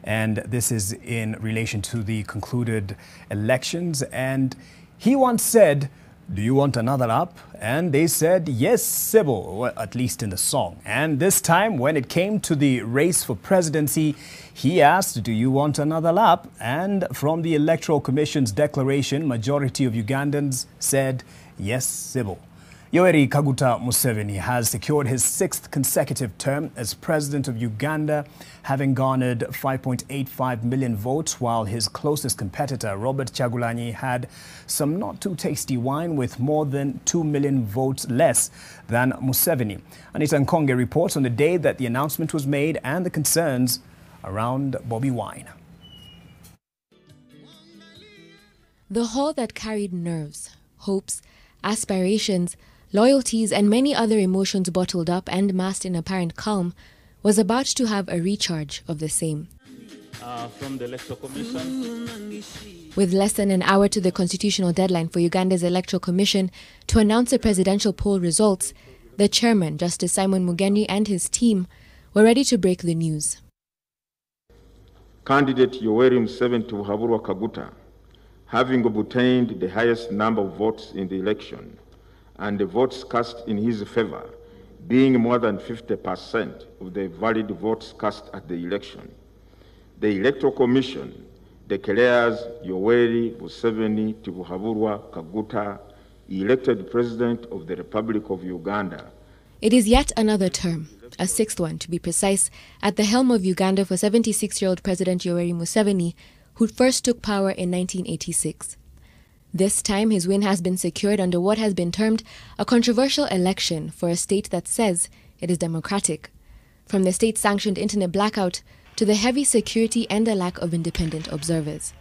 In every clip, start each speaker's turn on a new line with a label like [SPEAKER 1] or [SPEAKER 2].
[SPEAKER 1] and this is in relation to the concluded elections. And he once said, "Do you want another lap?" And they said, "Yes, Sybil," well, at least in the song. And this time, when it came to the race for presidency, he asked, "Do you want another lap?" And from the Electoral Commission's declaration, majority of Ugandans said, "Yes, Sybil." Yoweri Kaguta Museveni has secured his 6th consecutive term as president of Uganda, having garnered 5.85 million votes, while his closest competitor, Robert Kyagulanyi, had some not too tasty wine with more than 2 million votes less than Museveni. Anita Nkonge reports on the day that the announcement was made and the concerns around Bobi Wine.
[SPEAKER 2] The hall that carried nerves, hopes, aspirations, loyalties, and many other emotions bottled up and masked in apparent calm was about to have a recharge of the same.
[SPEAKER 3] From the Electoral Commission.
[SPEAKER 2] With less than an hour to the constitutional deadline for Uganda's Electoral Commission to announce the presidential poll results, the chairman, Justice Simon Mugenyi, and his team were ready to break the news.
[SPEAKER 4] Candidate Yoweri Museveni Kaguta, having obtained the highest number of votes in the election, and the votes cast in his favor being more than 50% of the valid votes cast at the election, the Electoral Commission declares Yoweri Museveni Kaguta elected President of the Republic of Uganda.
[SPEAKER 2] It is yet another term, a 6th one to be precise, at the helm of Uganda for 76-year-old President Yoweri Museveni, who first took power in 1986. This time, his win has been secured under what has been termed a controversial election for a state that says it is democratic. From the state-sanctioned internet blackout to the heavy security and the lack of independent observers.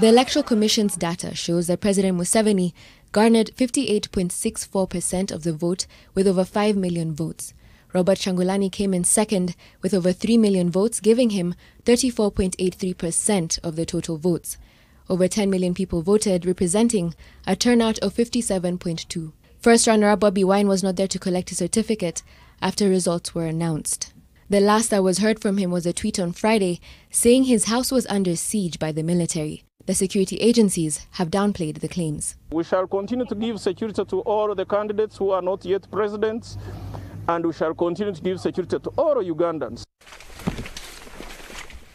[SPEAKER 2] The Electoral Commission's data shows that President Museveni garnered 58.64% of the vote with over 5 million votes. Robert Kyagulanyi came in second with over 3 million votes, giving him 34.83% of the total votes. Over 10 million people voted, representing a turnout of 57.2%. First runner-up Bobi Wine was not there to collect his certificate after results were announced. The last that was heard from him was a tweet on Friday saying his house was under siege by the military. The security agencies have downplayed the claims.
[SPEAKER 3] We shall continue to give security to all the candidates who are not yet presidents, and we shall continue to give security to all Ugandans.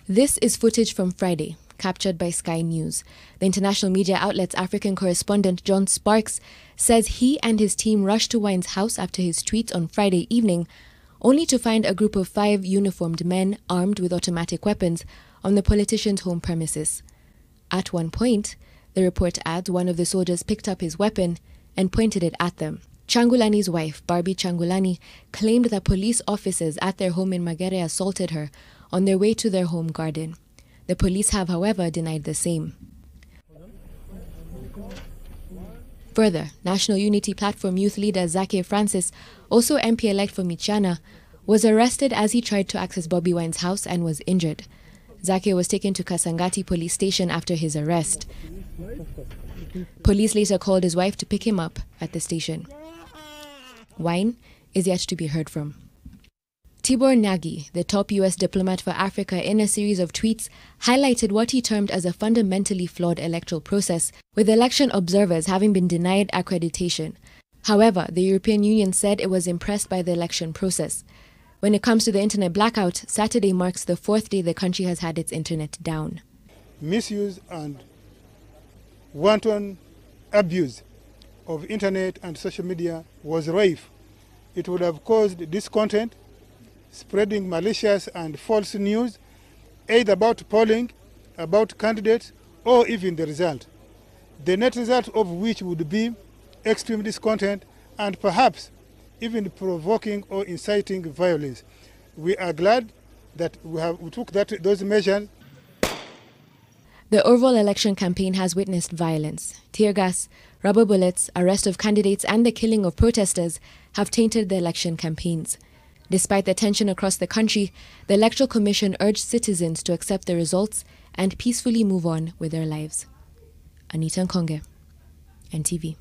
[SPEAKER 2] This is footage from Friday, captured by Sky News. The international media outlet's African correspondent John Sparks says he and his team rushed to Wine's house after his tweet on Friday evening, only to find a group of 5 uniformed men armed with automatic weapons on the politician's home premises. At one point, the report adds, one of the soldiers picked up his weapon and pointed it at them. Kyagulanyi's wife, Barbie Kyagulanyi, claimed that police officers at their home in Magere assaulted her on their way to their home garden. The police have, however, denied the same. Further, National Unity Platform youth leader Zake Francis, also MP-elect for Michana, was arrested as he tried to access Bobi Wine's house and was injured. Zake was taken to Kasangati police station after his arrest. Police later called his wife to pick him up at the station. Wine is yet to be heard from. Tibor Nagy, the top U.S. diplomat for Africa, in a series of tweets, highlighted what he termed as a fundamentally flawed electoral process, with election observers having been denied accreditation. However, the European Union said it was impressed by the election process. When it comes to the internet blackout, Saturday marks the 4th day the country has had its internet down.
[SPEAKER 5] Misuse and wanton abuse of internet and social media was rife. It would have caused discontent, spreading malicious and false news, either about polling, about candidates, or even the result. The net result of which would be extreme discontent and perhaps even provoking or inciting violence. We are glad that we took those measures.
[SPEAKER 2] The overall election campaign has witnessed violence. Tear gas, rubber bullets, arrest of candidates, and the killing of protesters have tainted the election campaigns. Despite the tension across the country, the Electoral Commission urged citizens to accept the results and peacefully move on with their lives. Anita Nkonge, NTV.